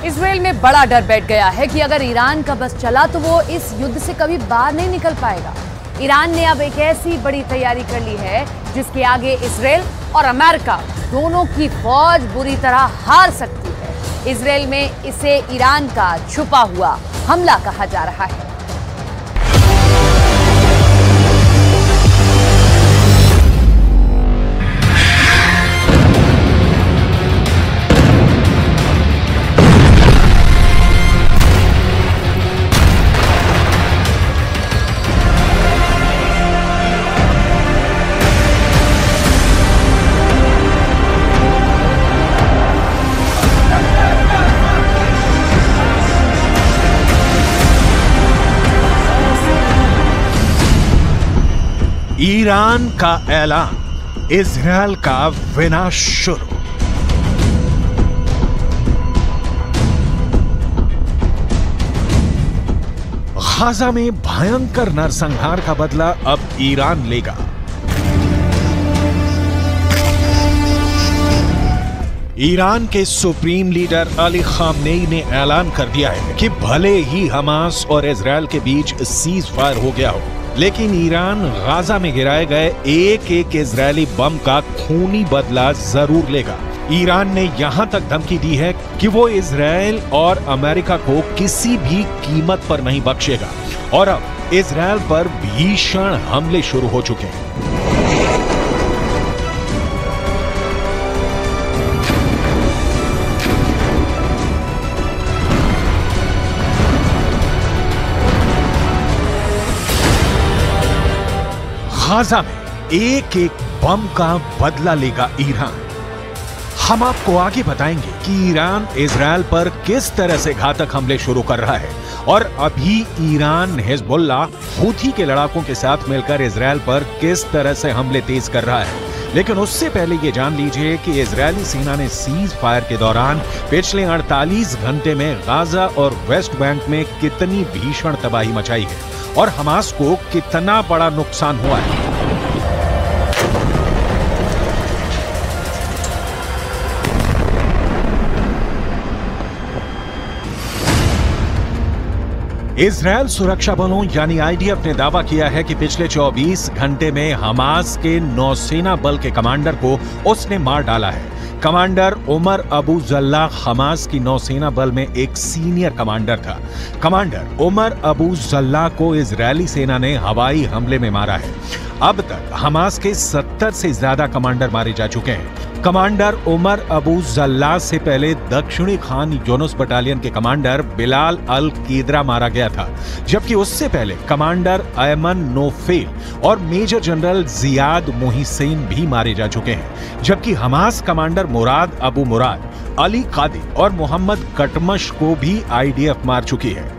Israel में बड़ा डर बैठ गया है कि अगर ईरान का बस चला तो वो इस युद्ध से कभी बाहर नहीं निकल पाएगा। ईरान ने अब एक ऐसी बड़ी तैयारी कर ली है जिसके आगे इजराइल और अमेरिका दोनों की फौज बुरी तरह हार सकती है। इजराइल में इसे ईरान का छुपा हुआ हमला कहा जा रहा है। ईरान का ऐलान, इजरायल का विनाश शुरू। गाजा में भयंकर नरसंहार का बदला अब ईरान लेगा। ईरान के सुप्रीम लीडर अली खामनेई ने ऐलान कर दिया है कि भले ही हमास और इजरायल के बीच सीज फायर हो गया हो, लेकिन ईरान गाजा में गिराए गए एक एक इजरायली बम का खूनी बदला जरूर लेगा। ईरान ने यहां तक धमकी दी है कि वो इजरायल और अमेरिका को किसी भी कीमत पर नहीं बख्शेगा और अब इजरायल पर भीषण हमले शुरू हो चुके हैं। गाजा में एक एक बम का बदला लेगा ईरान। हम आपको आगे बताएंगे कि ईरान इजरायल पर किस तरह से घातक हमले शुरू कर रहा है और अभी ईरान हिजबुल्लाह हूथी के लड़ाकों के साथ मिलकर इजरायल पर किस तरह से हमले तेज कर रहा है। लेकिन उससे पहले ये जान लीजिए कि इजरायली सेना ने सीज फायर के दौरान पिछले 48 घंटे में गाजा और वेस्ट बैंक में कितनी भीषण तबाही मचाई है और हमास को कितना बड़ा नुकसान हुआ है। इजरायल सुरक्षा बलों यानी आईडीएफ ने दावा किया है कि पिछले 24 घंटे में हमास के नौसेना बल के कमांडर को उसने मार डाला है। Commander Umar Abu Jallah Hamas की नौसेना बल में एक सीनियर कमांडर था। कमांडर उमर अबू जल्लाह को इजरायली सेना ने हवाई हमले में मारा है। अब तक हमास के 70 से ज्यादा कमांडर मारे जा चुके हैं। कमांडर उमर अबू जल्लाह से पहले दक्षिणी खान यूनुस बटालियन के कमांडर बिलाल अल कीदरा मारा गया था, जबकि उससे पहले कमांडर अयमन नोफेल और मेजर जनरल जियाद मोहिसेन भी मारे जा चुके हैं। जबकि हमास कमांडर मुराद अबू मुराद, अली कादी और मोहम्मद कटमश को भी आईडीएफ मार चुकी है।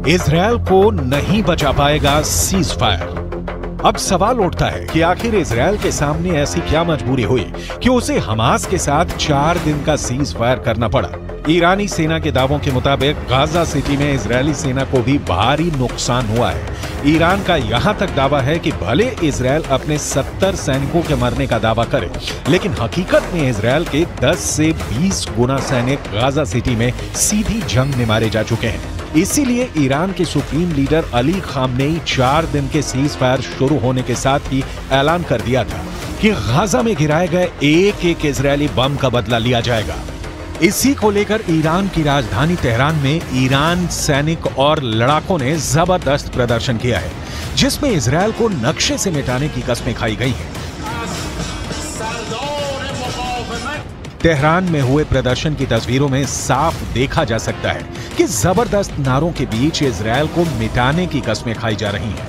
इजरायल को नहीं बचा पाएगा सीज फायर। अब सवाल उठता है कि आखिर इजरायल के सामने ऐसी क्या मजबूरी हुई कि उसे हमास के साथ 4 दिन का सीज फायर करना पड़ा। ईरानी सेना के दावों के मुताबिक गाजा सिटी में इजरायली सेना को भी भारी नुकसान हुआ है। ईरान का यहां तक दावा है कि भले इजरायल अपने 70 सैनिकों के मरने का दावा करे, लेकिन हकीकत में इजरायल के 10 से 20 गुना सैनिक गाजा सिटी में सीधी जंग में मारे जा चुके हैं। इसीलिए ईरान के सुप्रीम लीडर अली खामनेई 4 दिन के सीज फायर शुरू होने के साथ ही ऐलान कर दिया था कि गाजा में गिराए गए एक एक इजरायली बम का बदला लिया जाएगा। इसी को लेकर ईरान की राजधानी तेहरान में ईरान सैनिक और लड़ाकों ने जबरदस्त प्रदर्शन किया है, जिसमें इजरायल को नक्शे से मिटाने की कस्में खाई गई हैं। तेहरान में हुए प्रदर्शन की तस्वीरों में साफ देखा जा सकता है कि जबरदस्त नारों के बीच इजरायल को मिटाने की कस्में खाई जा रही हैं।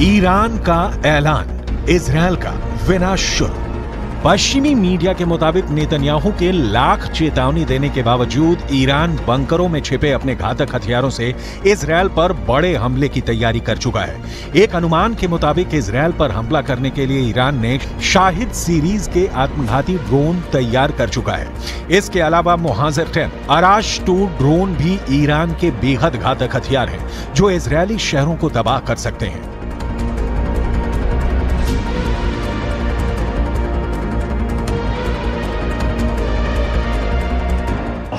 ईरान का ऐलान, इजरायल का विनाश शुरू। पश्चिमी मीडिया के मुताबिक नेतन्याहू के लाख चेतावनी देने के बावजूद ईरान बंकरों में छिपे अपने घातक हथियारों से इजरायल पर बड़े हमले की तैयारी कर चुका है। एक अनुमान के मुताबिक इजरायल पर हमला करने के लिए ईरान ने शाहिद सीरीज के आत्मघाती ड्रोन तैयार कर चुका है। इसके अलावा मुहाजिर 10 अराश 2 ड्रोन भी ईरान के बेहद घातक हथियार हैं, जो इजरायली शहरों को तबाह कर सकते हैं।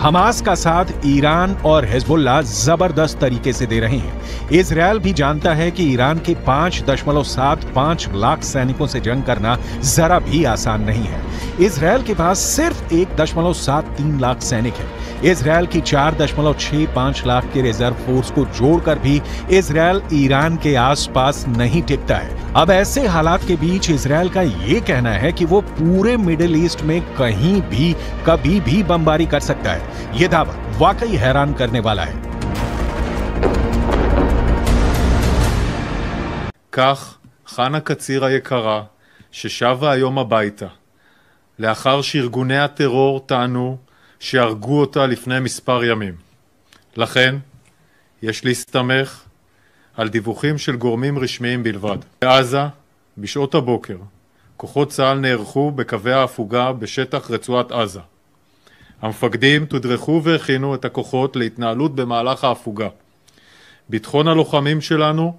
हमास का साथ ईरान और हिजबुल्लाह जबरदस्त तरीके से दे रहे हैं। इजरायल भी जानता है कि ईरान के 5.75 लाख सैनिकों से जंग करना जरा भी आसान नहीं है। इजरायल के पास सिर्फ 1.73 लाख सैनिक है। इजरायल की 4.65 लाख के रिजर्व फोर्स को जोड़कर भी इजरायल ईरान के आसपास नहीं टिकता है। अब ऐसे हालात के बीच इजरायल का ये कहना है कि वो पूरे मिडिल ईस्ट में कहीं भी कभी भी बमबारी कर सकता है। ये दावा वाकई हैरान करने वाला है। כך חנה קציר היקרה, ששבה היום הביתה, לאחר שארגוני הטרור טענו שהרגו אותה לפני מספר ימים. לכן, יש להסתמך על דיווחים של גורמים רשמיים בלבד. בעזה, בשעות הבוקר, כוחות צה"ל נערכו בקווי ההפוגה בשטח רצועת עזה. המפקדים תודרכו והכינו את הכוחות להתנהלות במהלך ההפוגה. ביטחון הלוחמים שלנו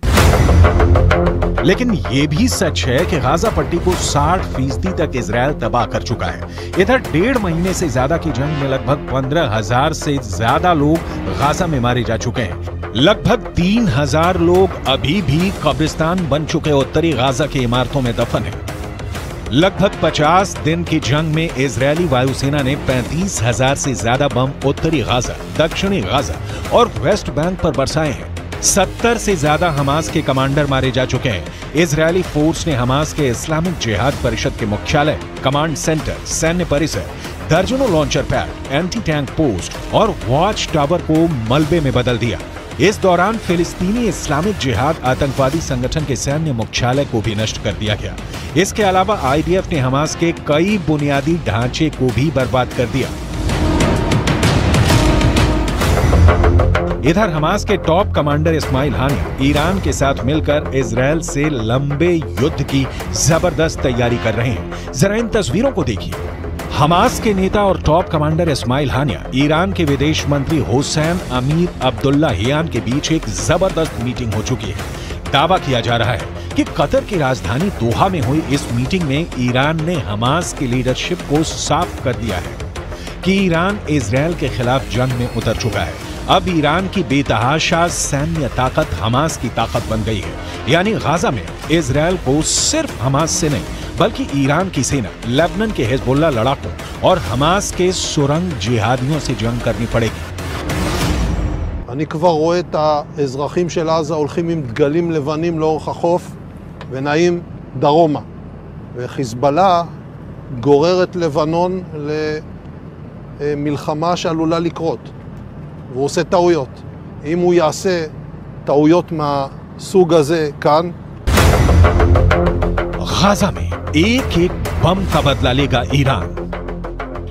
लेकिन ये भी सच है कि गाजा पट्टी को 60% तक इजरायल तबाह कर चुका है। इधर 1.5 महीने से ज्यादा की जंग में लगभग 15,000 से ज्यादा लोग गाजा में मारे जा चुके हैं। लगभग 3,000 लोग अभी भी कब्रिस्तान बन चुके उत्तरी गाजा की इमारतों में दफन है। लगभग 50 दिन की जंग में इजरायली वायुसेना ने 35,000 से ज्यादा बम उत्तरी गाजा, दक्षिणी गाजा और वेस्ट बैंक पर बरसाए हैं। 70 से ज्यादा हमास के कमांडर मारे जा चुके हैं। इजरायली फोर्स ने हमास के इस्लामिक जिहाद परिषद के मुख्यालय, कमांड सेंटर, सैन्य परिसर, दर्जनों launcher pad, anti tank post और वॉच टावर को मलबे में बदल दिया। इस दौरान फिलिस्तीनी इस्लामिक जिहाद आतंकवादी संगठन के सैन्य मुख्यालय को भी नष्ट कर दिया गया। इसके अलावा आईडीएफ ने हमास के कई बुनियादी ढांचे को भी बर्बाद कर दिया। इधर हमास के टॉप कमांडर इस्माइल हानिया ईरान के साथ मिलकर इजरायल से लंबे युद्ध की जबरदस्त तैयारी कर रहे हैं। जरा इन तस्वीरों को देखिए। हमास के नेता और टॉप कमांडर इस्माइल हानिया ईरान के विदेश मंत्री हुसैन अमीर अब्दुल्लाहियान के बीच एक जबरदस्त मीटिंग हो चुकी है। दावा किया जा रहा है कि कतर की राजधानी दोहा में हुई इस मीटिंग में ईरान ने हमास की लीडरशिप को साफ कर दिया है कि ईरान इजरायल के खिलाफ जंग में उतर चुका है। अब ईरान की बेतहाशा सैन्य ताकत हमास की ताकत बन गई है। यानी गाजा में इजरायल को सिर्फ हमास से नहीं बल्कि ईरान की सेना, लेबनान के हिजबुल्लाह लड़ाकों और हमास के सुरंग जिहादियों से जंग करनी पड़ेगी। אני כבר רואה את האזרחים של עזה הולכים עם דגלים לבנים לאורך החוף ונעים דרומה. וחיזבאללה גורר את לבנון למלחמה שעלולה לקרות. והוא עושה טעויות. אם הוא יעשה טעויות מהסוג הזה כאן, गाजा में एक बम का बदला लेगा ईरान।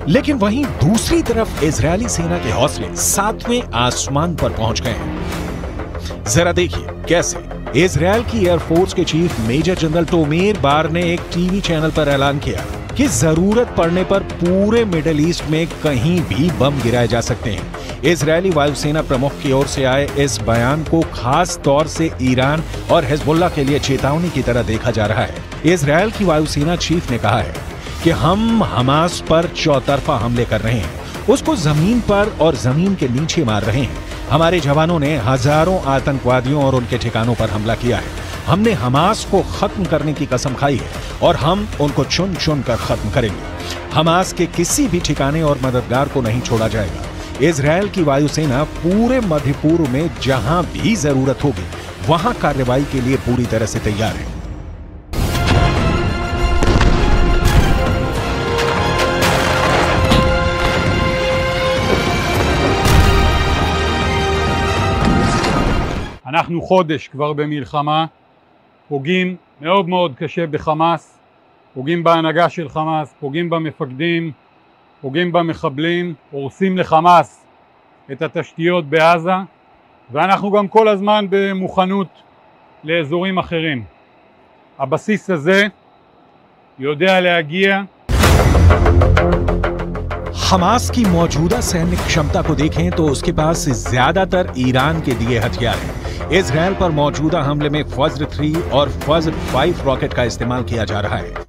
लेकिन वहीं दूसरी तरफ इजरायली सेना के हौसले 7वें आसमान पर पहुंच गए हैं। जरा देखिए कैसे। इजरायल की एयरफोर्स के चीफ मेजर जनरल टोमेर बार ने एक टीवी चैनल पर ऐलान किया कि जरूरत पड़ने पर पूरे मिडिल ईस्ट में कहीं भी बम गिराए जा सकते हैं। इजरायली वायुसेना प्रमुख की ओर से आए इस बयान को खास तौर से ईरान और हिजबुल्लाह के लिए चेतावनी की तरह देखा जा रहा है। इजरायल की वायुसेना चीफ ने कहा है कि हम हमास पर चौतरफा हमले कर रहे हैं, उसको जमीन पर और जमीन के नीचे मार रहे हैं। हमारे जवानों ने हजारों आतंकवादियों और उनके ठिकानों पर हमला किया है। हमने हमास को खत्म करने की कसम खाई है और हम उनको चुन चुन कर खत्म करेंगे। हमास के किसी भी ठिकाने और मददगार को नहीं छोड़ा जाएगा। इजरायल की वायुसेना पूरे मध्य पूर्व में जहां भी जरूरत होगी वहां कार्रवाई के लिए पूरी तरह से तैयार है। אנחנו חודש כבר במלחמה, פוגעים מאוד מאוד קשה בחמאס, פוגעים בהנהגה של חמאס, פוגעים במפקדים, פוגעים במחבלים, הורסים לחמאס את התשתיות בעזה, ואנחנו גם כל הזמן במוכנות לאזורים אחרים. הבסיס הזה יודע להגיע. हमास की मौजूदा सैन्य क्षमता को देखें तो उसके पास ज्यादातर ईरान के दिए हथियार हैं। इजरायल पर मौजूदा हमले में फज्र 3 और फज्र 5 रॉकेट का इस्तेमाल किया जा रहा है।